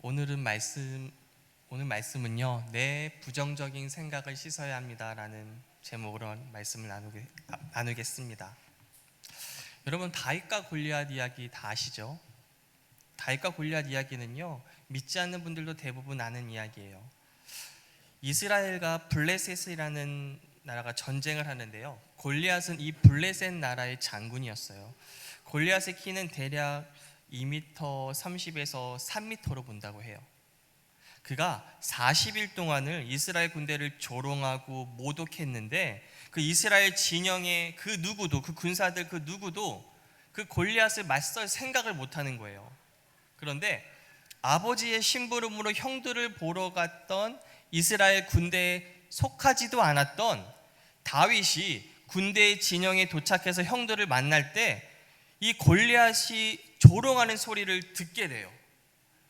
오늘 말씀은요, 내 부정적인 생각을 씻어야 합니다라는 제목으로 말씀을 나누겠습니다. 여러분, 다윗과 골리앗 이야기 다 아시죠? 다윗과 골리앗 이야기는요, 믿지 않는 분들도 대부분 아는 이야기예요. 이스라엘과 블레셋이라는 나라가 전쟁을 하는데요, 골리앗은 이 블레셋 나라의 장군이었어요. 골리앗의 키는 대략 2m 30에서 3m로 본다고 해요. 그가 40일 동안을 이스라엘 군대를 조롱하고 모독했는데, 그 이스라엘 진영의 그 누구도, 그 군사들 그 누구도 그 골리앗을 맞설 생각을 못하는 거예요. 그런데 아버지의 심부름으로 형들을 보러 갔던 이스라엘 군대에 속하지도 않았던 다윗이 군대의 진영에 도착해서 형들을 만날 때 이 골리앗이 조롱하는 소리를 듣게 돼요.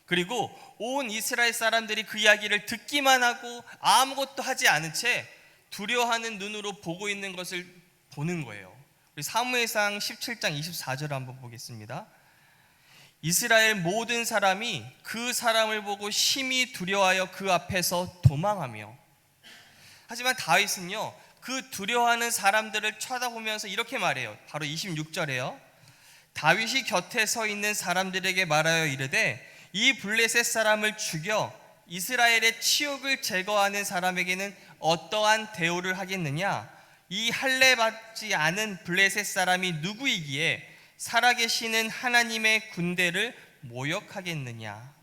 그리고 온 이스라엘 사람들이 그 이야기를 듣기만 하고 아무것도 하지 않은 채 두려워하는 눈으로 보고 있는 것을 보는 거예요. 우리 사무엘상 17장 24절 한번 보겠습니다. 이스라엘 모든 사람이 그 사람을 보고 심히 두려워하여 그 앞에서 도망하며. 하지만 다윗은요, 그 두려워하는 사람들을 쳐다보면서 이렇게 말해요. 바로 26절에요. 다윗이 곁에 서 있는 사람들에게 말하여 이르되 이 블레셋 사람을 죽여 이스라엘의 치욕을 제거하는 사람에게는 어떠한 대우를 하겠느냐? 이 할례 받지 않은 블레셋 사람이 누구이기에 살아계시는 하나님의 군대를 모욕하겠느냐?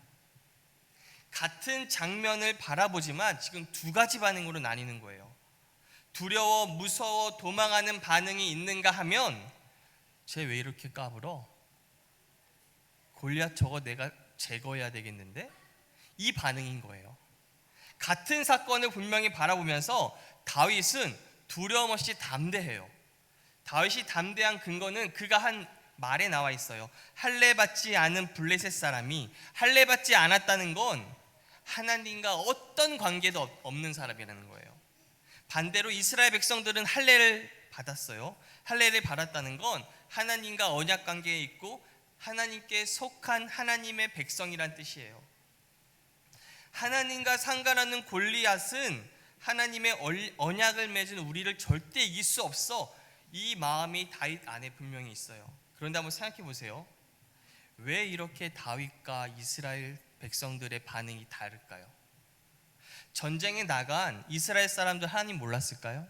같은 장면을 바라보지만 지금 두 가지 반응으로 나뉘는 거예요. 두려워, 무서워, 도망하는 반응이 있는가 하면, 쟤 왜 이렇게 까불어? 골리앗 저거 내가 제거해야 되겠는데? 이 반응인 거예요. 같은 사건을 분명히 바라보면서 다윗은 두려움 없이 담대해요. 다윗이 담대한 근거는 그가 한 말에 나와 있어요. 할례 받지 않은 블레셋 사람이, 할례 받지 않았다는 건 하나님과 어떤 관계도 없는 사람이라는 거예요. 반대로 이스라엘 백성들은 할례를 받았어요. 할례를 받았다는 건 하나님과 언약 관계에 있고 하나님께 속한 하나님의 백성이란 뜻이에요. 하나님과 상관없는 골리앗은 하나님의 언약을 맺은 우리를 절대 이길 수 없어. 이 마음이 다윗 안에 분명히 있어요. 그런데 한번 생각해 보세요. 왜 이렇게 다윗과 이스라엘 백성들의 반응이 다를까요? 전쟁에 나간 이스라엘 사람들 하나님 몰랐을까요?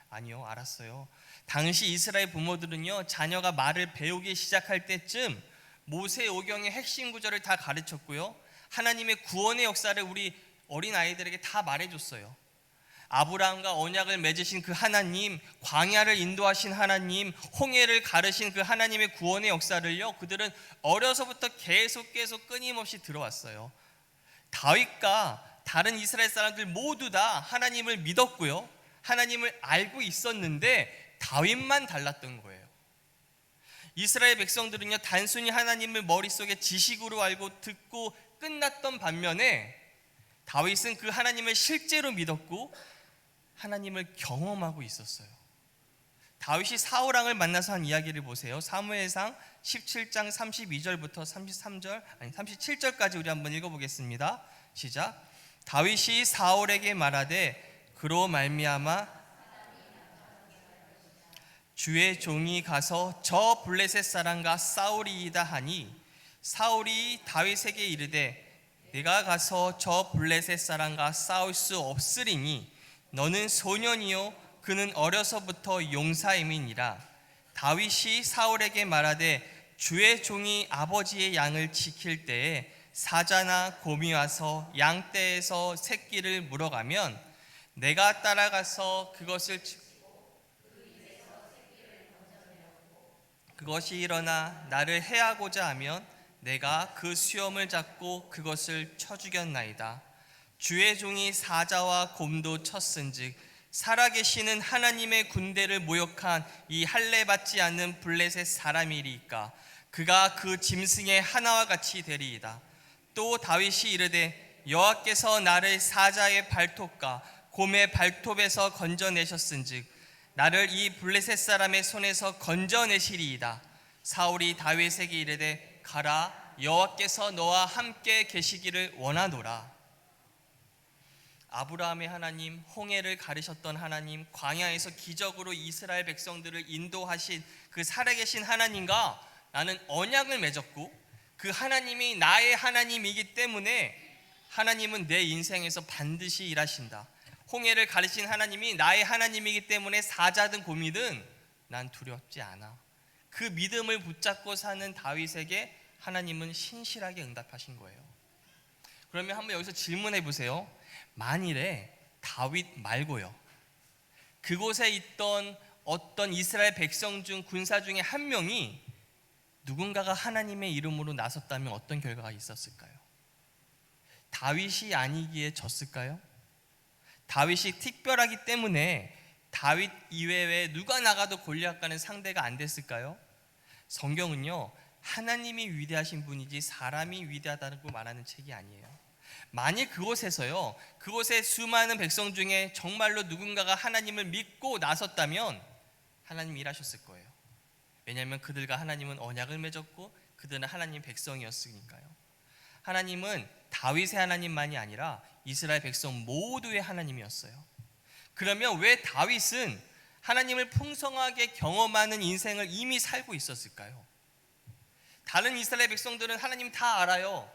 아니요, 알았어요. 당시 이스라엘 부모들은요, 자녀가 말을 배우기 시작할 때쯤 모세오경의 핵심 구절을 다 가르쳤고요, 하나님의 구원의 역사를 우리 어린 아이들에게 다 말해줬어요. 아브라함과 언약을 맺으신 그 하나님, 광야를 인도하신 하나님, 홍해를 가르신 그 하나님의 구원의 역사를요, 그들은 어려서부터 계속 끊임없이 들어왔어요. 다윗과 다른 이스라엘 사람들 모두 다 하나님을 믿었고요, 하나님을 알고 있었는데 다윗만 달랐던 거예요. 이스라엘 백성들은요, 단순히 하나님을 머릿속에 지식으로 알고 듣고 끝났던 반면에 다윗은 그 하나님을 실제로 믿었고 하나님을 경험하고 있었어요. 다윗이 사울왕을 만나서 한 이야기를 보세요. 사무엘상 17장 32절부터 37절까지 우리 한번 읽어보겠습니다. 시작. 다윗이 사울에게 말하되 그로 말미암아 주의 종이 가서 저 블레셋 사람과 싸우리이다 하니, 사울이 다윗에게 이르되 내가 가서 저 블레셋 사람과 싸울 수 없으리니 너는 소년이요 그는 어려서부터 용사임이니라. 다윗이 사울에게 말하되 주의 종이 아버지의 양을 지킬 때에 사자나 곰이 와서 양떼에서 새끼를 물어가면 내가 따라가서 그것이 일어나 나를 해하고자 하면 내가 그 수염을 잡고 그것을 쳐 죽였나이다. 주의 종이 사자와 곰도 쳤은즉 살아계시는 하나님의 군대를 모욕한 이 할례 받지 않는 블레셋 사람이리까 그가 그 짐승의 하나와 같이 되리이다. 또 다윗이 이르되 여호와께서 나를 사자의 발톱과 곰의 발톱에서 건져내셨은즉 나를 이 블레셋 사람의 손에서 건져내시리이다. 사울이 다윗에게 이르되 가라, 여호와께서 너와 함께 계시기를 원하노라. 아브라함의 하나님, 홍해를 가르셨던 하나님, 광야에서 기적으로 이스라엘 백성들을 인도하신 그 살아계신 하나님과 나는 언약을 맺었고, 그 하나님이 나의 하나님이기 때문에 하나님은 내 인생에서 반드시 일하신다. 홍해를 가르친 하나님이 나의 하나님이기 때문에 사자든 곰이든 난 두렵지 않아. 그 믿음을 붙잡고 사는 다윗에게 하나님은 신실하게 응답하신 거예요. 그러면 한번 여기서 질문해 보세요. 만일에 다윗 말고요, 그곳에 있던 어떤 이스라엘 백성 중 군사 중에 한 명이 누군가가 하나님의 이름으로 나섰다면 어떤 결과가 있었을까요? 다윗이 아니기에 졌을까요? 다윗이 특별하기 때문에 다윗 이외에 누가 나가도 골리앗과는 상대가 안 됐을까요? 성경은요, 하나님이 위대하신 분이지 사람이 위대하다고 말하는 책이 아니에요. 만일 그곳에서요, 그곳의 수많은 백성 중에 정말로 누군가가 하나님을 믿고 나섰다면 하나님이 일하셨을 거예요. 왜냐하면 그들과 하나님은 언약을 맺었고 그들은 하나님 백성이었으니까요. 하나님은 다윗의 하나님만이 아니라 이스라엘 백성 모두의 하나님이었어요. 그러면 왜 다윗은 하나님을 풍성하게 경험하는 인생을 이미 살고 있었을까요? 다른 이스라엘 백성들은 하나님 다 알아요.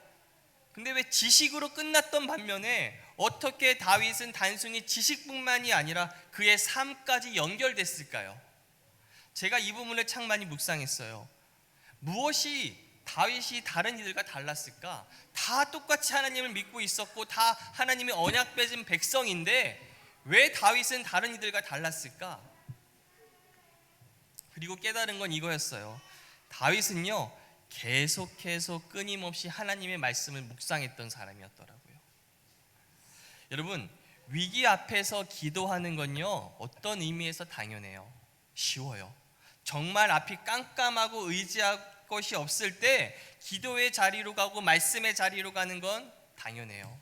근데 왜 지식으로 끝났던 반면에 어떻게 다윗은 단순히 지식뿐만이 아니라 그의 삶까지 연결됐을까요? 제가 이 부분을 참 많이 묵상했어요. 무엇이 다윗이 다른 이들과 달랐을까? 다 똑같이 하나님을 믿고 있었고 다 하나님의 언약 맺은 백성인데 왜 다윗은 다른 이들과 달랐을까? 그리고 깨달은 건 이거였어요. 다윗은요, 계속해서 끊임없이 하나님의 말씀을 묵상했던 사람이었더라고요. 여러분, 위기 앞에서 기도하는 건요, 어떤 의미에서 당연해요. 쉬워요. 정말 앞이 깜깜하고 의지할 것이 없을 때 기도의 자리로 가고 말씀의 자리로 가는 건 당연해요.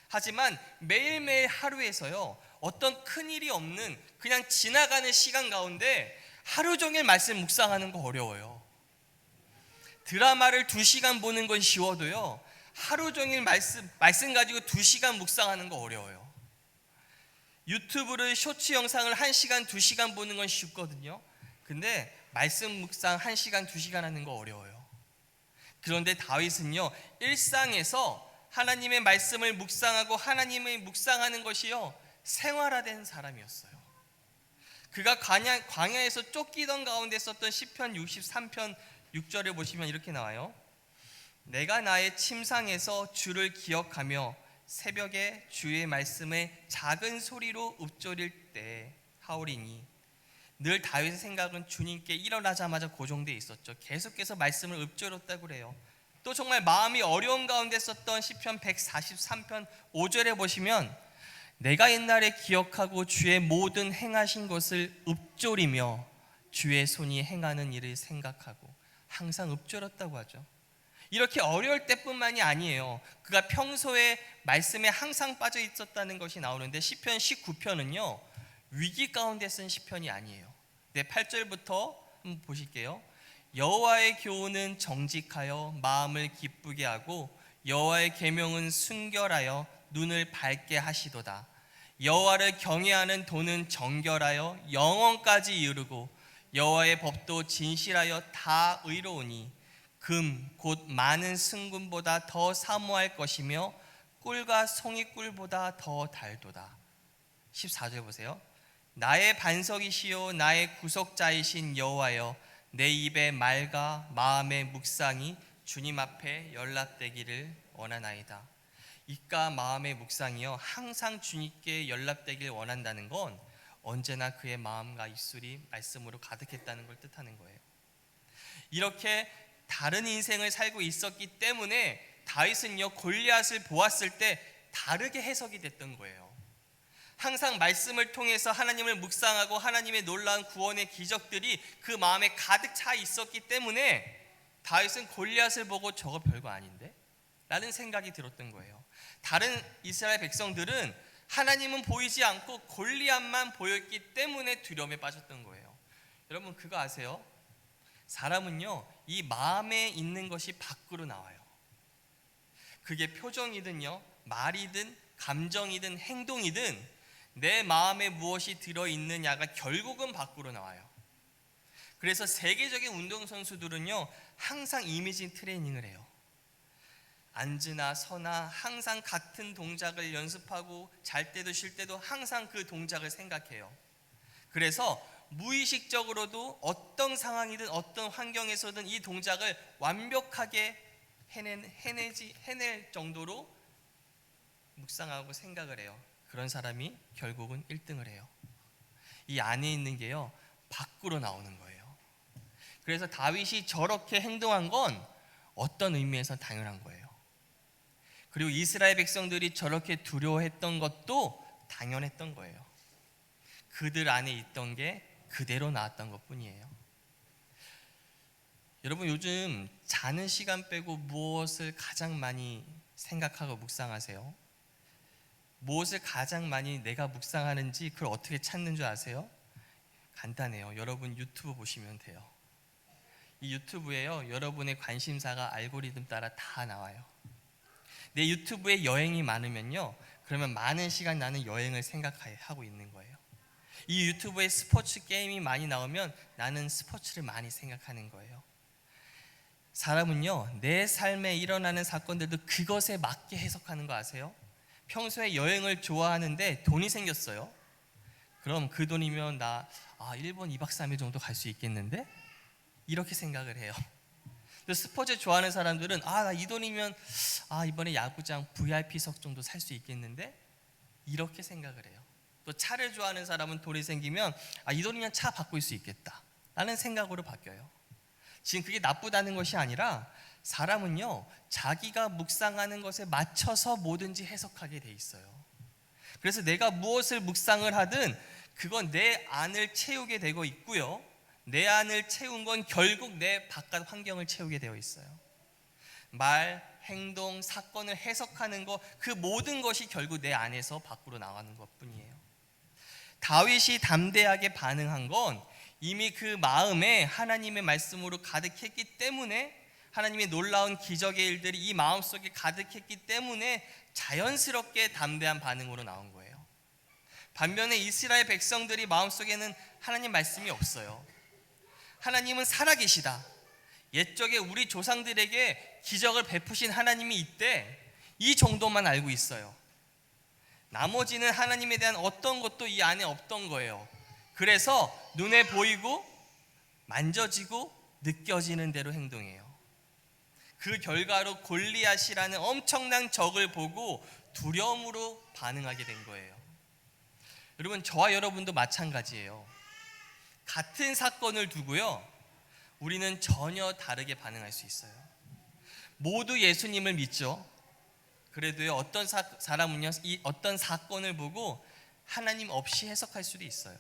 하지만 매일매일 하루에서요, 어떤 큰일이 없는 그냥 지나가는 시간 가운데 하루 종일 말씀 묵상하는 거 어려워요. 드라마를 2시간 보는 건 쉬워도요, 하루 종일 말씀 가지고 2시간 묵상하는 거 어려워요. 유튜브를 쇼츠 영상을 1시간, 2시간 보는 건 쉽거든요. 근데 말씀 묵상 1시간, 2시간 하는 거 어려워요. 그런데 다윗은요, 일상에서 하나님의 말씀을 묵상하고 하나님의 묵상하는 것이요, 생활화된 사람이었어요. 그가 광야에서 쫓기던 가운데 썼던 시편 63편 6절에 보시면 이렇게 나와요. 내가 나의 침상에서 주를 기억하며 새벽에 주의 말씀을 작은 소리로 읊조릴 때 하오리니. 늘 다윗의 생각은 주님께 일어나자마자 고정되어 있었죠. 계속해서 말씀을 읊조렸다고 그래요. 또 정말 마음이 어려운 가운데 썼던 시편 143편 5절에 보시면 내가 옛날에 기억하고 주의 모든 행하신 것을 읊조리며 주의 손이 행하는 일을 생각하고 항상 읊조렸다고 하죠. 이렇게 어려울 때뿐만이 아니에요. 그가 평소에 말씀에 항상 빠져 있었다는 것이 나오는데 시편 19편은요, 위기 가운데 쓴 시편이 아니에요. 8절부터 한번 보실게요. 여호와의 교훈은 정직하여 마음을 기쁘게 하고 여호와의 계명은 순결하여 눈을 밝게 하시도다. 여호와를 경외하는 도는 정결하여 영원까지 이르고 여호와의 법도 진실하여 다 의로우니 금 곧 많은 승금보다 더 사모할 것이며 꿀과 송이꿀보다 더 달도다. 14절 보세요. 나의 반석이시요 나의 구속자이신 여호와여, 내 입의 말과 마음의 묵상이 주님 앞에 연락되기를 원하나이다. 입과 마음의 묵상이요, 항상 주님께 연락되길 원한다는 건 언제나 그의 마음과 입술이 말씀으로 가득했다는 걸 뜻하는 거예요. 이렇게 다른 인생을 살고 있었기 때문에 다윗은요, 골리앗을 보았을 때 다르게 해석이 됐던 거예요. 항상 말씀을 통해서 하나님을 묵상하고 하나님의 놀라운 구원의 기적들이 그 마음에 가득 차 있었기 때문에 다윗은 골리앗을 보고 저거 별거 아닌데? 라는 생각이 들었던 거예요. 다른 이스라엘 백성들은 하나님은 보이지 않고 골리앗만 보였기 때문에 두려움에 빠졌던 거예요. 여러분, 그거 아세요? 사람은요, 이 마음에 있는 것이 밖으로 나와요. 그게 표정이든요, 말이든 감정이든 행동이든 내 마음에 무엇이 들어있느냐가 결국은 밖으로 나와요. 그래서 세계적인 운동선수들은요, 항상 이미지 트레이닝을 해요. 앉으나 서나 항상 같은 동작을 연습하고 잘 때도 쉴 때도 항상 그 동작을 생각해요. 그래서 무의식적으로도 어떤 상황이든 어떤 환경에서든 이 동작을 완벽하게 해낼 정도로 묵상하고 생각을 해요. 그런 사람이 결국은 1등을 해요. 이 안에 있는 게요, 밖으로 나오는 거예요. 그래서 다윗이 저렇게 행동한 건 어떤 의미에서 당연한 거예요. 그리고 이스라엘 백성들이 저렇게 두려워했던 것도 당연했던 거예요. 그들 안에 있던 게 그대로 나왔던 것뿐이에요. 여러분, 요즘 자는 시간 빼고 무엇을 가장 많이 생각하고 묵상하세요? 무엇을 가장 많이 내가 묵상하는지 그걸 어떻게 찾는 줄 아세요? 간단해요. 여러분 유튜브 보시면 돼요. 이 유튜브에요, 여러분의 관심사가 알고리즘 따라 다 나와요. 내 유튜브에 여행이 많으면요, 그러면 많은 시간 나는 여행을 생각하고 있는 거예요. 이 유튜브에 스포츠 게임이 많이 나오면 나는 스포츠를 많이 생각하는 거예요. 사람은요, 내 삶에 일어나는 사건들도 그것에 맞게 해석하는 거 아세요? 평소에 여행을 좋아하는데 돈이 생겼어요. 그럼 그 돈이면 나 일본 2박 3일 정도 갈 수 있겠는데? 이렇게 생각을 해요. 스포츠 좋아하는 사람들은 나 이 돈이면 이번에 야구장 VIP석 정도 살 수 있겠는데? 이렇게 생각을 해요. 또 차를 좋아하는 사람은 돈이 생기면 이 돈이면 차 바꿀 수 있겠다 라는 생각으로 바뀌어요. 지금 그게 나쁘다는 것이 아니라 사람은요, 자기가 묵상하는 것에 맞춰서 뭐든지 해석하게 돼 있어요. 그래서 내가 무엇을 묵상을 하든 그건 내 안을 채우게 되고 있고요, 내 안을 채운 건 결국 내 바깥 환경을 채우게 되어 있어요. 말, 행동, 사건을 해석하는 것, 그 모든 것이 결국 내 안에서 밖으로 나가는 것뿐이에요. 다윗이 담대하게 반응한 건 이미 그 마음에 하나님의 말씀으로 가득했기 때문에, 하나님의 놀라운 기적의 일들이 이 마음속에 가득했기 때문에 자연스럽게 담대한 반응으로 나온 거예요. 반면에 이스라엘 백성들이 마음속에는 하나님 말씀이 없어요. 하나님은 살아계시다, 옛적에 우리 조상들에게 기적을 베푸신 하나님이 있대, 이 정도만 알고 있어요. 나머지는 하나님에 대한 어떤 것도 이 안에 없던 거예요. 그래서 눈에 보이고 만져지고 느껴지는 대로 행동해요. 그 결과로 골리앗이라는 엄청난 적을 보고 두려움으로 반응하게 된 거예요. 여러분, 저와 여러분도 마찬가지예요. 같은 사건을 두고요, 우리는 전혀 다르게 반응할 수 있어요. 모두 예수님을 믿죠. 그래도요, 어떤 사람은요, 이 어떤 사건을 보고 하나님 없이 해석할 수도 있어요.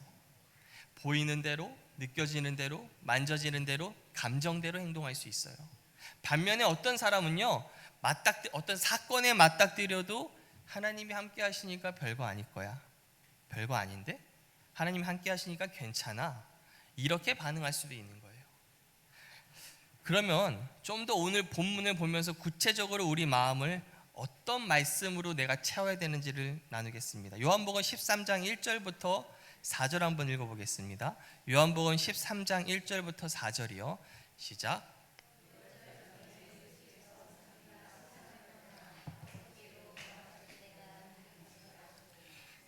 보이는 대로, 느껴지는 대로, 만져지는 대로, 감정대로 행동할 수 있어요. 반면에 어떤 사람은요, 어떤 사건에 맞닥뜨려도 하나님이 함께 하시니까 별거 아닐 거야, 별거 아닌데? 하나님이 함께 하시니까 괜찮아, 이렇게 반응할 수도 있는 거예요. 그러면 좀 더 오늘 본문을 보면서 구체적으로 우리 마음을 어떤 말씀으로 내가 채워야 되는지를 나누겠습니다. 요한복음 13장 1절부터 4절 한번 읽어보겠습니다. 요한복음 13장 1절부터 4절이요. 시작.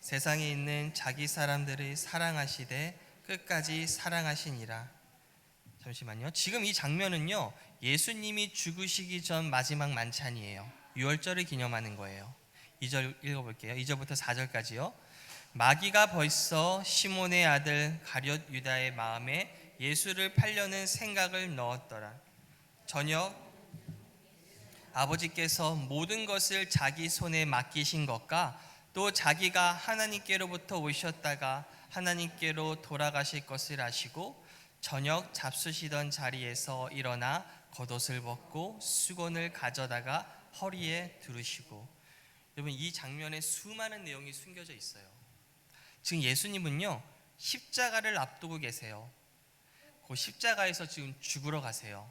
세상에 있는 자기 사람들을 사랑하시되 끝까지 사랑하시니라. 잠시만요. 지금 이 장면은요, 예수님이 죽으시기 전 마지막 만찬이에요. 유월절을 기념하는 거예요. 2절 읽어볼게요. 2절부터 4절까지요. 마귀가 벌써 시몬의 아들 가룟 유다의 마음에 예수를 팔려는 생각을 넣었더라. 저녁 아버지께서 모든 것을 자기 손에 맡기신 것과 또 자기가 하나님께로부터 오셨다가 하나님께로 돌아가실 것을 아시고 저녁 잡수시던 자리에서 일어나 겉옷을 벗고 수건을 가져다가 허리에 두르시고. 여러분, 이 장면에 수많은 내용이 숨겨져 있어요. 지금 예수님은요, 십자가를 앞두고 계세요. 그 십자가에서 지금 죽으러 가세요.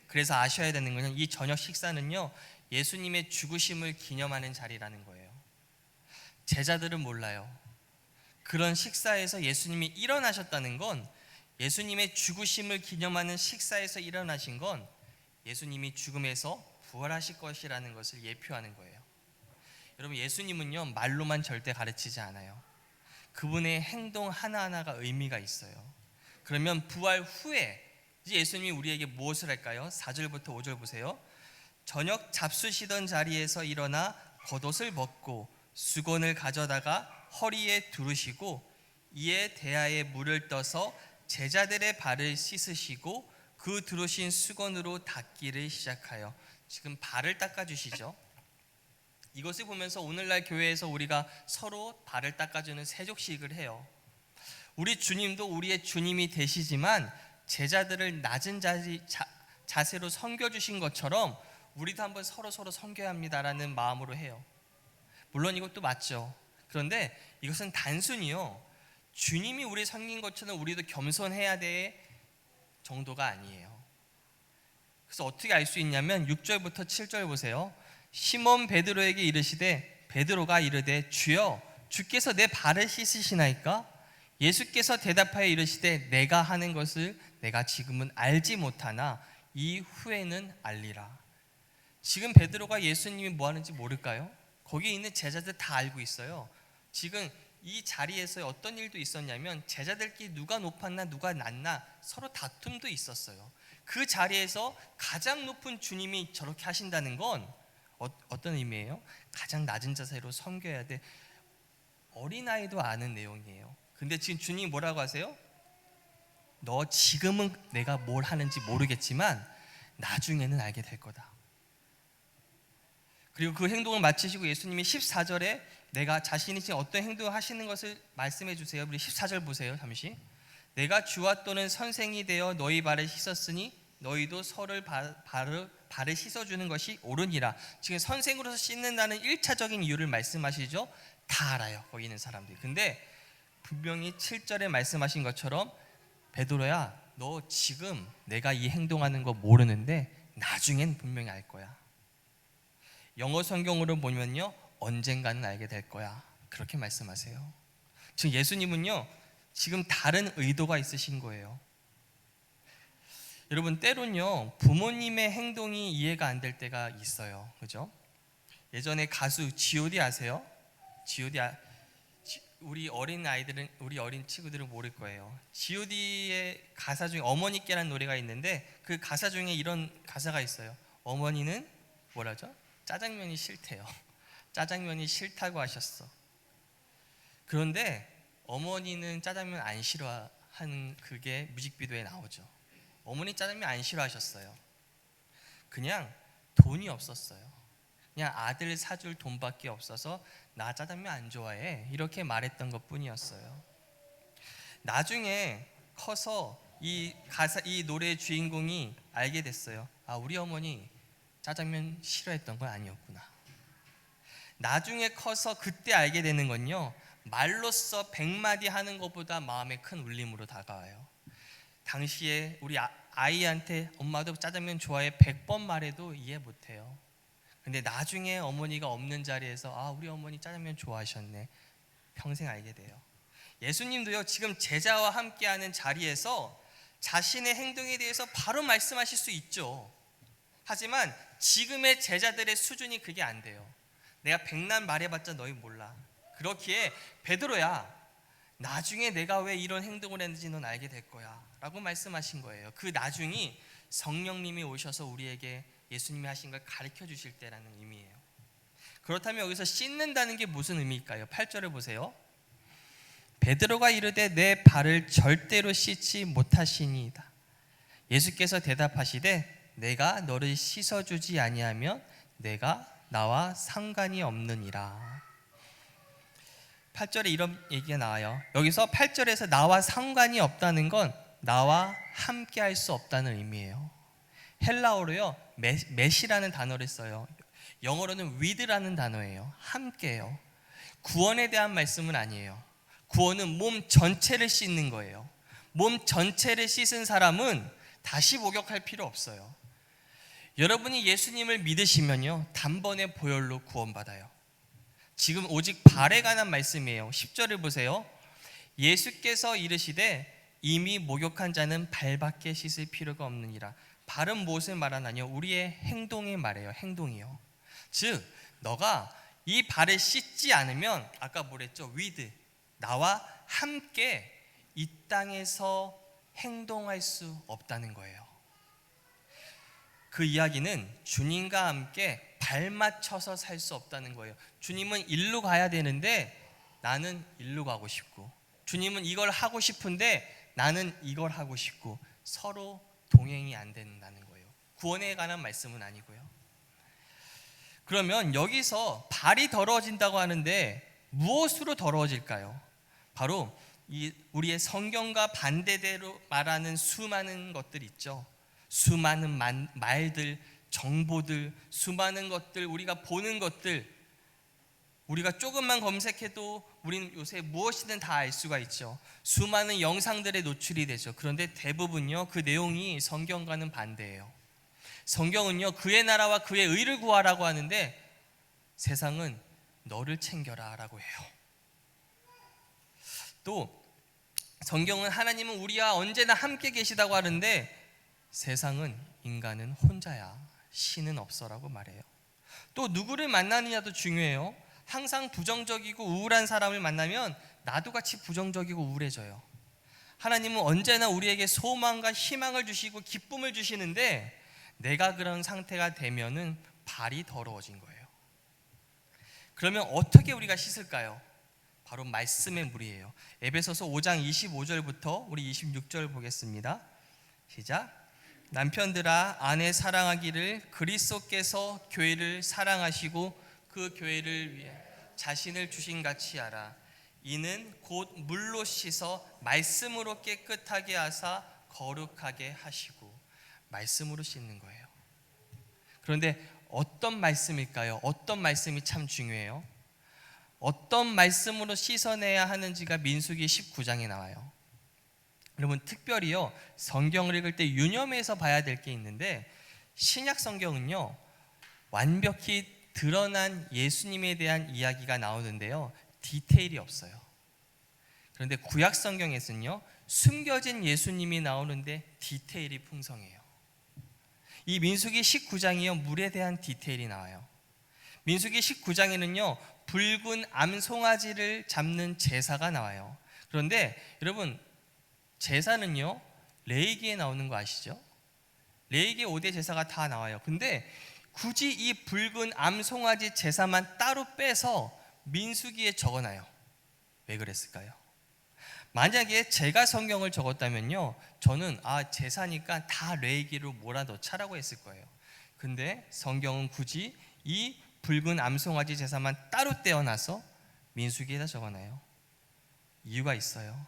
그래서 아셔야 되는 것은 이 저녁 식사는요, 예수님의 죽으심을 기념하는 자리라는 거예요. 제자들은 몰라요. 그런 식사에서 예수님이 일어나셨다는 건, 예수님의 죽으심을 기념하는 식사에서 일어나신 건 예수님이 죽음에서 부활하실 것이라는 것을 예표하는 거예요. 여러분, 예수님은요, 말로만 절대 가르치지 않아요. 그분의 행동 하나하나가 의미가 있어요. 그러면 부활 후에 이제 예수님이 우리에게 무엇을 할까요? 4절부터 5절 보세요. 저녁 잡수시던 자리에서 일어나 겉옷을 벗고 수건을 가져다가 허리에 두르시고 이에 대야에 물을 떠서 제자들의 발을 씻으시고 그 두르신 수건으로 닦기를 시작하여, 지금 발을 닦아주시죠. 이것을 보면서 오늘날 교회에서 우리가 서로 발을 닦아주는 세족식을 해요. 우리 주님도 우리의 주님이 되시지만 제자들을 낮은 자세로 섬겨주신 것처럼 우리도 한번 서로 섬겨야 합니다라는 마음으로 해요. 물론 이것도 맞죠. 그런데 이것은 단순히요, 주님이 우리 섬긴 것처럼 우리도 겸손해야 될 정도가 아니에요. 그래서 어떻게 알 수 있냐면 6절부터 7절 보세요. 시몬 베드로에게 이르시되 베드로가 이르되 주여 주께서 내 발을 씻으시나이까? 예수께서 대답하여 이르시되 내가 하는 것을 내가 지금은 알지 못하나 이후에는 알리라. 지금 베드로가 예수님이 뭐 하는지 모를까요? 거기 있는 제자들 다 알고 있어요. 지금 이 자리에서 어떤 일도 있었냐면 제자들끼리 누가 높았나 누가 낮나 서로 다툼도 있었어요. 그 자리에서 가장 높은 주님이 저렇게 하신다는 건 어떤 의미예요? 가장 낮은 자세로 섬겨야 돼. 어린아이도 아는 내용이에요. 근데 지금 주님이 뭐라고 하세요? 너 지금은 내가 뭘 하는지 모르겠지만 나중에는 알게 될 거다. 그리고 그 행동을 마치시고 예수님이 14절에 내가 자신이 지금 어떤 행동을 하시는 것을 말씀해 주세요. 우리 14절 보세요. 잠시. 내가 주와 또는 선생이 되어 너희 발을 씻었으니 너희도 서로를 발을 씻어주는 것이 옳으니라. 지금 선생으로서 씻는다는 1차적인 이유를 말씀하시죠. 다 알아요, 거기 있는 사람들이. 근데 분명히 7절에 말씀하신 것처럼 베드로야, 너 지금 내가 이 행동하는 거 모르는데 나중엔 분명히 알 거야. 영어 성경으로 보면요, 언젠가는 알게 될 거야, 그렇게 말씀하세요. 지금 예수님은요, 지금 다른 의도가 있으신 거예요. 여러분, 때론요 부모님의 행동이 이해가 안 될 때가 있어요. 그죠? 예전에 가수 G.O.D 아세요? G.O.D 우리 어린 아이들은, 우리 어린 친구들은 모를 거예요. G.O.D의 가사 중에 어머니께라는 노래가 있는데 그 가사 중에 이런 가사가 있어요. 어머니는 뭐라죠? 짜장면이 싫대요. 짜장면이 싫다고 하셨어. 그런데 어머니는 짜장면 안 싫어하는 그게 뮤직비디오에 나오죠. 어머니 짜장면 안 싫어하셨어요. 그냥 돈이 없었어요. 그냥 아들 사줄 돈밖에 없어서 나 짜장면 안 좋아해, 이렇게 말했던 것뿐이었어요. 나중에 커서 이 노래의 주인공이 알게 됐어요. 아, 우리 어머니 짜장면 싫어했던 건 아니었구나. 나중에 커서 그때 알게 되는 건요, 말로써 100마디 하는 것보다 마음에 큰 울림으로 다가와요. 당시에 우리 아이한테 엄마도 짜장면 좋아해 100번 말해도 이해 못해요. 근데 나중에 어머니가 없는 자리에서 아, 우리 어머니 짜장면 좋아하셨네, 평생 알게 돼요. 예수님도요, 지금 제자와 함께하는 자리에서 자신의 행동에 대해서 바로 말씀하실 수 있죠. 하지만 지금의 제자들의 수준이 그게 안 돼요. 내가 백날 말해봤자 너희 몰라. 그렇기에 베드로야, 나중에 내가 왜 이런 행동을 했는지 넌 알게 될 거야 라고 말씀하신 거예요. 그 나중이 성령님이 오셔서 우리에게 예수님이 하신 걸 가르쳐 주실 때라는 의미예요. 그렇다면 여기서 씻는다는 게 무슨 의미일까요? 8절을 보세요. 베드로가 이르되 내 발을 절대로 씻지 못하시니이다. 예수께서 대답하시되 내가 너를 씻어주지 아니하면 내가 나와 상관이 없느니라. 8절에 이런 얘기가 나와요. 여기서 8절에서 나와 상관이 없다는 건 나와 함께 할 수 없다는 의미예요. 헬라어로요, 메시라는 단어를 써요. 영어로는 with라는 단어예요. 함께요. 구원에 대한 말씀은 아니에요. 구원은 몸 전체를 씻는 거예요. 몸 전체를 씻은 사람은 다시 목욕할 필요 없어요. 여러분이 예수님을 믿으시면요, 단번에 보혈로 구원받아요. 지금 오직 발에 관한 말씀이에요. 10절을 보세요. 예수께서 이르시되 이미 목욕한 자는 발밖에 씻을 필요가 없느니라. 발은 무엇을 말하나요? 우리의 행동을 말해요. 행동이요. 즉 너가 이 발을 씻지 않으면 아까 뭐랬죠? with, 나와 함께 이 땅에서 행동할 수 없다는 거예요. 그 이야기는 주님과 함께 발 맞춰서 살 수 없다는 거예요. 주님은 일로 가야 되는데 나는 일로 가고 싶고, 주님은 이걸 하고 싶은데 나는 이걸 하고 싶고, 서로 동행이 안 된다는 거예요. 구원에 관한 말씀은 아니고요. 그러면 여기서 발이 더러워진다고 하는데 무엇으로 더러워질까요? 바로 우리의 성경과 반대대로 말하는 수많은 것들 있죠. 수많은 말들, 정보들, 수많은 것들, 우리가 보는 것들, 우리가 조금만 검색해도 우리는 요새 무엇이든 다 알 수가 있죠. 수많은 영상들에 노출이 되죠. 그런데 대부분요, 그 내용이 성경과는 반대예요. 성경은요, 그의 나라와 그의 의를 구하라고 하는데 세상은 너를 챙겨라 라고 해요. 또 성경은 하나님은 우리와 언제나 함께 계시다고 하는데 세상은 인간은 혼자야, 신은 없어라고 말해요. 또 누구를 만나느냐도 중요해요. 항상 부정적이고 우울한 사람을 만나면 나도 같이 부정적이고 우울해져요. 하나님은 언제나 우리에게 소망과 희망을 주시고 기쁨을 주시는데 내가 그런 상태가 되면은 발이 더러워진 거예요. 그러면 어떻게 우리가 씻을까요? 바로 말씀의 물이에요. 에베소서 5장 25절부터 우리 26절 보겠습니다. 시작. 남편들아 아내 사랑하기를 그리스도께서 교회를 사랑하시고 그 교회를 위해 자신을 주신 같이 하라. 이는 곧 물로 씻어 말씀으로 깨끗하게 하사 거룩하게 하시고. 말씀으로 씻는 거예요. 그런데 어떤 말씀일까요? 어떤 말씀이 참 중요해요? 어떤 말씀으로 씻어내야 하는지가 민수기 19장에 나와요. 여러분 특별히요, 성경을 읽을 때 유념해서 봐야 될 게 있는데, 신약 성경은요 완벽히 드러난 예수님에 대한 이야기가 나오는데요, 디테일이 없어요. 그런데 구약 성경에서는요 숨겨진 예수님이 나오는데 디테일이 풍성해요. 이 민수기 19장이요 물에 대한 디테일이 나와요. 민수기 19장에는요 붉은 암송아지를 잡는 제사가 나와요. 그런데 여러분 제사는요 레위기에 나오는 거 아시죠? 레위기 5대 제사가 다 나와요. 근데 굳이 이 붉은 암송아지 제사만 따로 빼서 민수기에 적어놔요. 왜 그랬을까요? 만약에 제가 성경을 적었다면요 저는 제사니까 다 레위기로 몰아넣자라고 했을 거예요. 근데 성경은 굳이 이 붉은 암송아지 제사만 따로 떼어놔서 민수기에다 적어놔요. 이유가 있어요.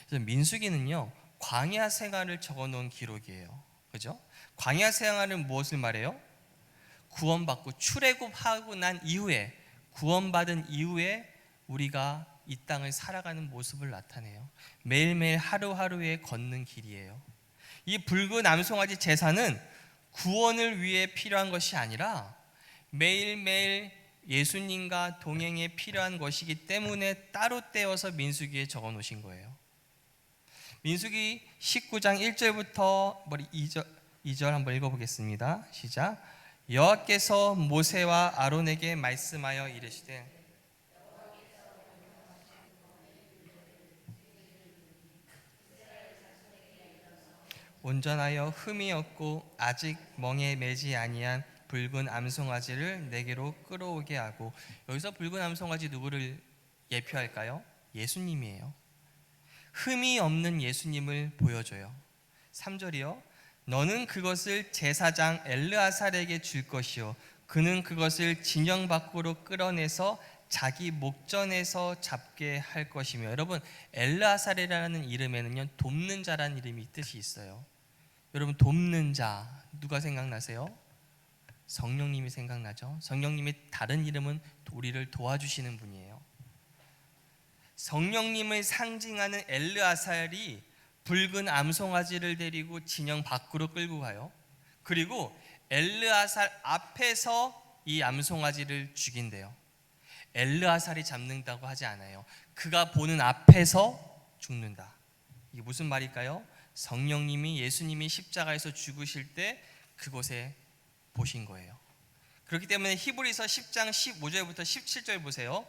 그래서 민수기는요 광야 생활을 적어놓은 기록이에요. 그죠? 광야 생활은 무엇을 말해요? 구원받고 출애굽하고 난 이후에, 구원받은 이후에 우리가 이 땅을 살아가는 모습을 나타내요. 매일매일 하루하루에 걷는 길이에요. 이 붉은 암송아지 제사는 구원을 위해 필요한 것이 아니라 매일매일 예수님과 동행에 필요한 것이기 때문에 따로 떼어서 민수기에 적어 놓으신 거예요. 민수기 19장 1절부터 2절 한번 읽어보겠습니다. 시작. 여호와께서 모세와 아론에게 말씀하여 이르시되 온전하여 흠이 없고 아직 멍에 매지 아니한 붉은 암송아지를 내게로 끌어오게 하고. 여기서 붉은 암송아지 누구를 예표할까요? 예수님이에요. 흠이 없는 예수님을 보여줘요. 3절이요. 너는 그것을 제사장 엘르아살에게 줄 것이요 그는 그것을 진영 밖으로 끌어내서 자기 목전에서 잡게 할 것이며. 여러분 엘르아살이라는 이름에는요 돕는 자라는 이름이 뜻이 있어요. 여러분 돕는 자 누가 생각나세요? 성령님이 생각나죠. 성령님의 다른 이름은 우리를 도와주시는 분이에요. 성령님을 상징하는 엘르아살이 붉은 암송아지를 데리고 진영 밖으로 끌고 가요. 그리고 엘르아살 앞에서 이 암송아지를 죽인대요. 엘르아살이 잡는다고 하지 않아요. 그가 보는 앞에서 죽는다. 이게 무슨 말일까요? 성령님이, 예수님이 십자가에서 죽으실 때 그곳에 보신 거예요. 그렇기 때문에 히브리서 10장 15절부터 17절 보세요.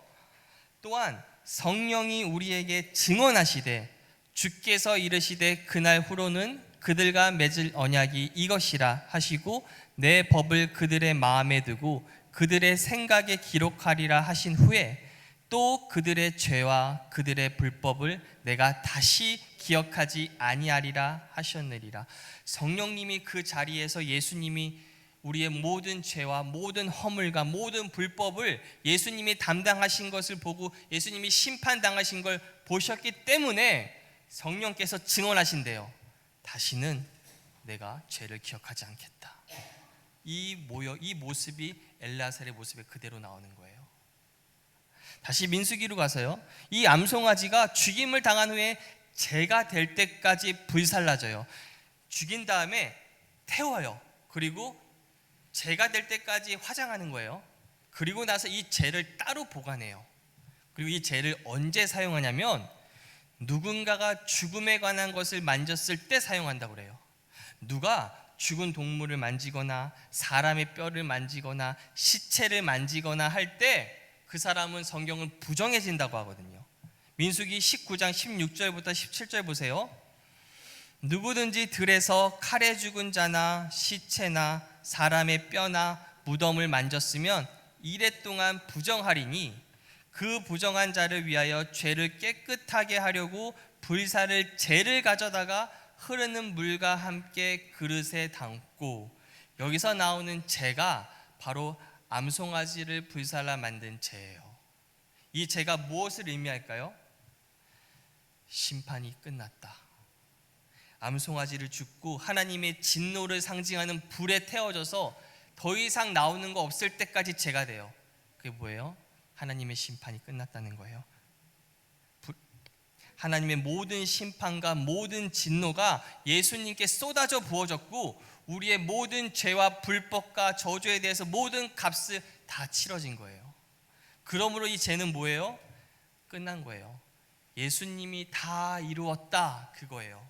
또한 성령이 우리에게 증언하시되 주께서 이르시되 그날 후로는 그들과 맺을 언약이 이것이라 하시고 내 법을 그들의 마음에 두고 그들의 생각에 기록하리라 하신 후에 또 그들의 죄와 그들의 불법을 내가 다시 기억하지 아니하리라 하셨느니라. 성령님이 그 자리에서 예수님이 우리의 모든 죄와 모든 허물과 모든 불법을 예수님이 담당하신 것을 보고 예수님이 심판당하신 걸 보셨기 때문에 성령께서 증언하신대요. 다시는 내가 죄를 기억하지 않겠다. 이 모습이 엘르아살의 모습에 그대로 나오는 거예요. 다시 민수기로 가서요. 이 암송아지가 죽임을 당한 후에 재가 될 때까지 불살라져요. 죽인 다음에 태워요. 그리고 재가 될 때까지 화장하는 거예요. 그리고 나서 이 재를 따로 보관해요. 그리고 이 재를 언제 사용하냐면 누군가가 죽음에 관한 것을 만졌을 때 사용한다고 그래요. 누가 죽은 동물을 만지거나 사람의 뼈를 만지거나 시체를 만지거나 할 때 그 사람은 성경은 부정해진다고 하거든요. 민수기 19장 16절부터 17절 보세요. 누구든지 들에서 칼에 죽은 자나 시체나 사람의 뼈나 무덤을 만졌으면 이래 동안 부정하리니 그 부정한 자를 위하여 죄를 깨끗하게 하려고 불사를 재를 가져다가 흐르는 물과 함께 그릇에 담고, 여기서 나오는 재가 바로 암송아지를 불살라 만든 재예요. 이 재가 무엇을 의미할까요? 심판이 끝났다. 암송아지를 죽고 하나님의 진노를 상징하는 불에 태워져서 더 이상 나오는 거 없을 때까지 재가 돼요. 그게 뭐예요? 하나님의 심판이 끝났다는 거예요. 하나님의 모든 심판과 모든 진노가 예수님께 쏟아져 부어졌고 우리의 모든 죄와 불법과 저주에 대해서 모든 값을 다 치러진 거예요. 그러므로 이 죄는 뭐예요? 끝난 거예요. 예수님이 다 이루었다, 그거예요.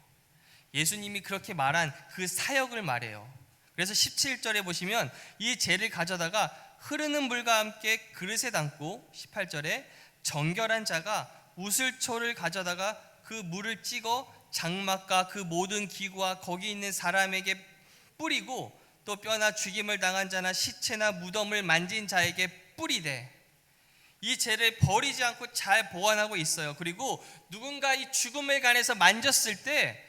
예수님이 그렇게 말한 그 사역을 말해요. 그래서 17절에 보시면 이 죄를 가져다가 흐르는 물과 함께 그릇에 담고, 18절에 정결한 자가 우슬초를 가져다가 그 물을 찍어 장막과 그 모든 기구와 거기 있는 사람에게 뿌리고 또 뼈나 죽임을 당한 자나 시체나 무덤을 만진 자에게 뿌리되, 이 죄를 버리지 않고 잘 보관하고 있어요. 그리고 누군가 이 죽음에 관해서 만졌을 때,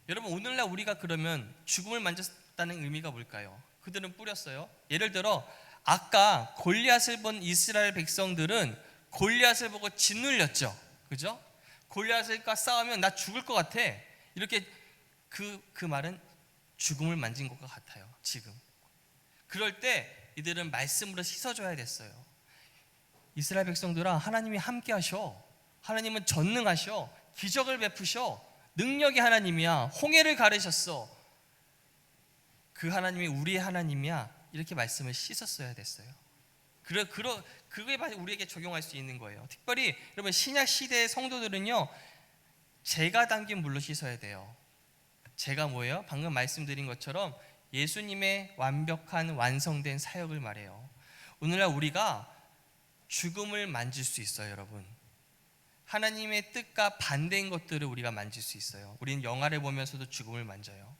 여러분 오늘날 우리가 그러면 죽음을 만졌다는 의미가 뭘까요? 그들은 뿌렸어요. 예를 들어 아까 골리앗을 본 이스라엘 백성들은 골리앗을 보고 짓눌렸죠. 그죠? 골리앗과 싸우면 나 죽을 것 같아. 이렇게 그 말은 죽음을 만진 것과 같아요. 지금 그럴 때 이들은 말씀으로 씻어줘야 됐어요. 이스라엘 백성들아, 하나님이 함께 하셔. 하나님은 전능하셔. 기적을 베푸셔. 능력의 하나님이야. 홍해를 가르셨어. 그 하나님이 우리의 하나님이야. 이렇게 말씀을 씻었어야 됐어요. 그게 바로 우리에게 적용할 수 있는 거예요. 특별히 여러분 신약 시대의 성도들은요, 죄가 담긴 물로 씻어야 돼요. 죄가 뭐예요? 방금 말씀드린 것처럼 예수님의 완벽한 완성된 사역을 말해요. 오늘날 우리가 죽음을 만질 수 있어요, 여러분. 하나님의 뜻과 반대인 것들을 우리가 만질 수 있어요. 우리는 영화를 보면서도 죽음을 만져요.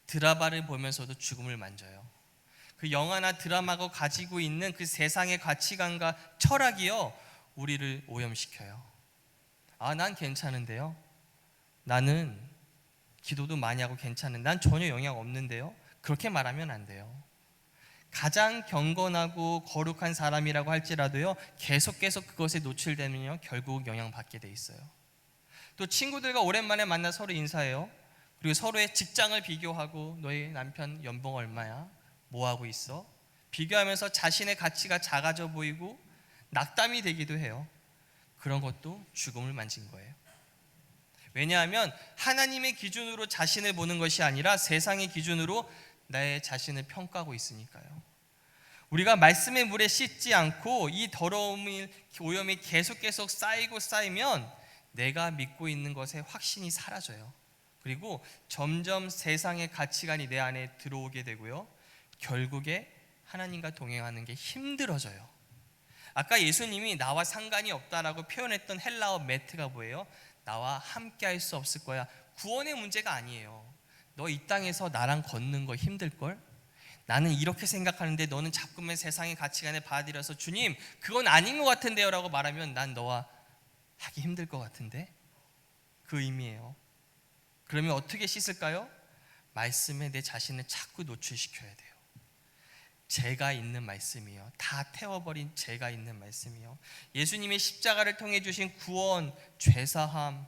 드라마를 보면서도 죽음을 만져요. 그 영화나 드라마가 가지고 있는 그 세상의 가치관과 철학이요, 우리를 오염시켜요. 아, 난 괜찮은데요. 나는 기도도 많이 하고 괜찮은데 난 전혀 영향 없는데요. 그렇게 말하면 안 돼요. 가장 경건하고 거룩한 사람이라고 할지라도요, 계속 그것에 노출되면요, 결국 영향받게 돼 있어요. 또 친구들과 오랜만에 만나 서로 인사해요. 그리고 서로의 직장을 비교하고 너희 남편 연봉 얼마야? 뭐 하고 있어? 비교하면서 자신의 가치가 작아져 보이고 낙담이 되기도 해요. 그런 것도 죽음을 만진 거예요. 왜냐하면 하나님의 기준으로 자신을 보는 것이 아니라 세상의 기준으로 나의 자신을 평가하고 있으니까요. 우리가 말씀의 물에 씻지 않고 이 더러움이, 오염이 계속 쌓이면 내가 믿고 있는 것에 확신이 사라져요. 그리고 점점 세상의 가치관이 내 안에 들어오게 되고요, 결국에 하나님과 동행하는 게 힘들어져요. 아까 예수님이 나와 상관이 없다라고 표현했던 헬라어 메트가 뭐예요? 나와 함께 할 수 없을 거야. 구원의 문제가 아니에요. 너 이 땅에서 나랑 걷는 거 힘들걸? 나는 이렇게 생각하는데 너는 자꾸만 세상의 가치관에 받아들여서 주님 그건 아닌 것 같은데요 라고 말하면 난 너와 하기 힘들 것 같은데, 그 의미예요. 그러면 어떻게 씻을까요? 말씀에 내 자신을 자꾸 노출시켜야 돼요. 죄가 있는 말씀이요, 다 태워버린 죄가 있는 말씀이요, 예수님의 십자가를 통해 주신 구원, 죄사함,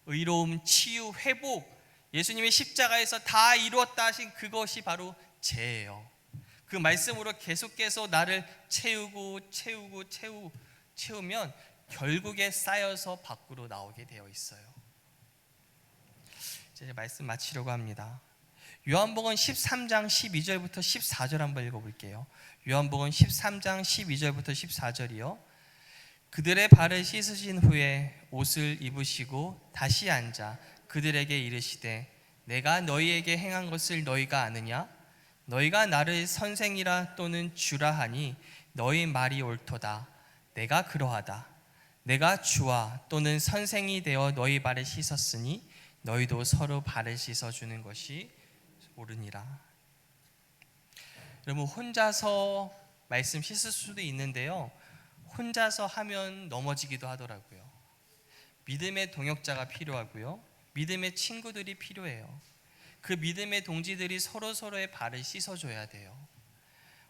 의로움, 치유, 회복, 예수님의 십자가에서 다 이루었다 하신 그것이 바로 죄예요. 그 말씀으로 계속해서 나를 채우면 결국에 쌓여서 밖으로 나오게 되어 있어요. 이제 말씀 마치려고 합니다. 요한복음 13장 12절부터 14절 한번 읽어볼게요. 요한복음 13장 12절부터 14절이요. 그들의 발을 씻으신 후에 옷을 입으시고 다시 앉아 그들에게 이르시되 내가 너희에게 행한 것을 너희가 아느냐? 너희가 나를 선생이라 또는 주라 하니 너희 말이 옳도다. 내가 그러하다. 내가 주와 또는 선생이 되어 너희 발을 씻었으니 너희도 서로 발을 씻어주는 것이 옳으니라. 여러분, 혼자서 말씀 씻을 수도 있는데요, 혼자서 하면 넘어지기도 하더라고요. 믿음의 동역자가 필요하고요, 믿음의 친구들이 필요해요. 그 믿음의 동지들이 서로의 발을 씻어줘야 돼요.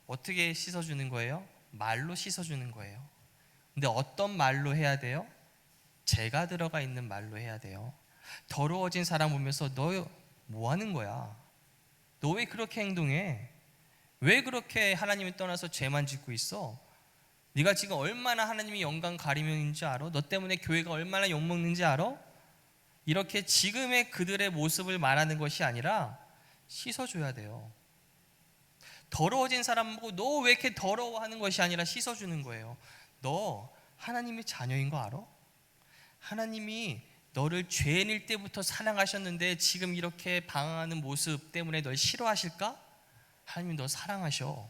어떻게 씻어주는 거예요? 말로 씻어주는 거예요. 근데 어떤 말로 해야 돼요? 죄가 들어가 있는 말로 해야 돼요. 더러워진 사람 보면서 너 뭐 하는 거야? 너 왜 그렇게 행동해? 왜 그렇게 하나님을 떠나서 죄만 짓고 있어? 네가 지금 얼마나 하나님이 영광 가리명인지 알아? 너 때문에 교회가 얼마나 욕먹는지 알아? 이렇게 지금의 그들의 모습을 말하는 것이 아니라 씻어줘야 돼요. 더러워진 사람 보고 너 왜 이렇게 더러워하는 것이 아니라 씻어주는 거예요. 너 하나님의 자녀인 거 알아? 하나님이 너를 죄인일 때부터 사랑하셨는데 지금 이렇게 방황하는 모습 때문에 널 싫어하실까? 하나님이 너 사랑하셔.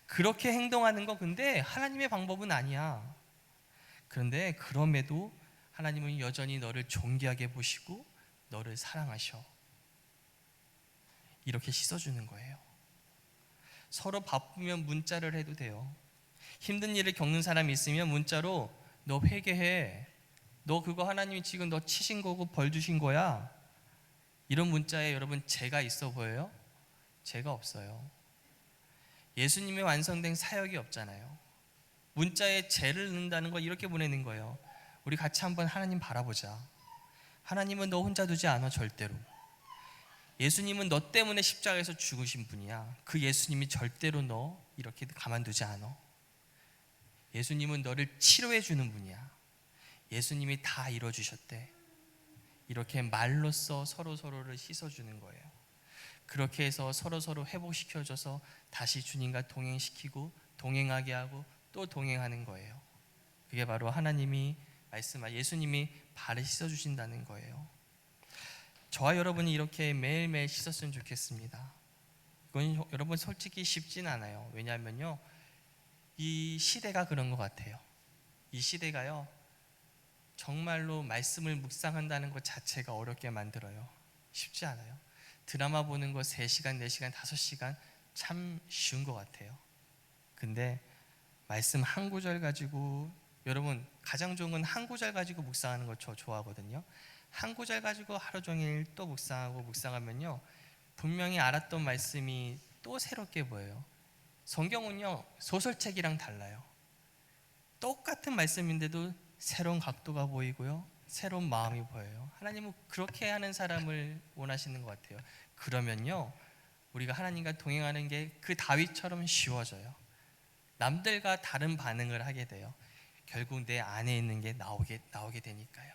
그렇게 행동하는 거 근데 하나님의 방법은 아니야. 그런데 그럼에도 하나님은 여전히 너를 존귀하게 보시고 너를 사랑하셔. 이렇게 씻어주는 거예요. 서로 바쁘면 문자를 해도 돼요. 힘든 일을 겪는 사람이 있으면 문자로 너 회개해, 너 그거 하나님이 지금 너 치신 거고 벌 주신 거야. 이런 문자에 여러분 죄가 있어 보여요? 죄가 없어요. 예수님의 완성된 사역이 없잖아요. 문자에 죄를 넣는다는 거 이렇게 보내는 거예요. 우리 같이 한번 하나님 바라보자. 하나님은 너 혼자 두지 않아, 절대로. 예수님은 너 때문에 십자가에서 죽으신 분이야. 그 예수님이 절대로 너 이렇게 가만두지 않아. 예수님은 너를 치료해 주는 분이야. 예수님이 다 이뤄주셨대. 이렇게 말로써 서로를 씻어주는 거예요. 그렇게 해서 서로 회복시켜줘서 다시 주님과 동행시키고 동행하게 하고 또 동행하는 거예요. 그게 바로 하나님이 말씀하신 예수님이 발을 씻어주신다는 거예요. 저와 여러분이 이렇게 매일매일 씻었으면 좋겠습니다. 이건 여러분 솔직히 쉽진 않아요. 왜냐하면요, 이 시대가 그런 것 같아요. 이 시대가요, 정말로 말씀을 묵상한다는 것 자체가 어렵게 만들어요. 쉽지 않아요. 드라마 보는 거 3시간, 4시간, 5시간 참 쉬운 것 같아요. 근데 말씀 한 구절 가지고, 여러분 가장 좋은 건 한 구절 가지고 묵상하는 거 저 좋아하거든요. 한 구절 가지고 하루 종일 또 묵상하면요, 분명히 알았던 말씀이 또 새롭게 보여요. 성경은요, 소설책이랑 달라요. 똑같은 말씀인데도 새로운 각도가 보이고요, 새로운 마음이 보여요. 하나님은 그렇게 하는 사람을 원하시는 것 같아요. 그러면요, 우리가 하나님과 동행하는 게 그 다윗처럼 쉬워져요. 남들과 다른 반응을 하게 돼요. 결국 내 안에 있는 게 나오게 되니까요.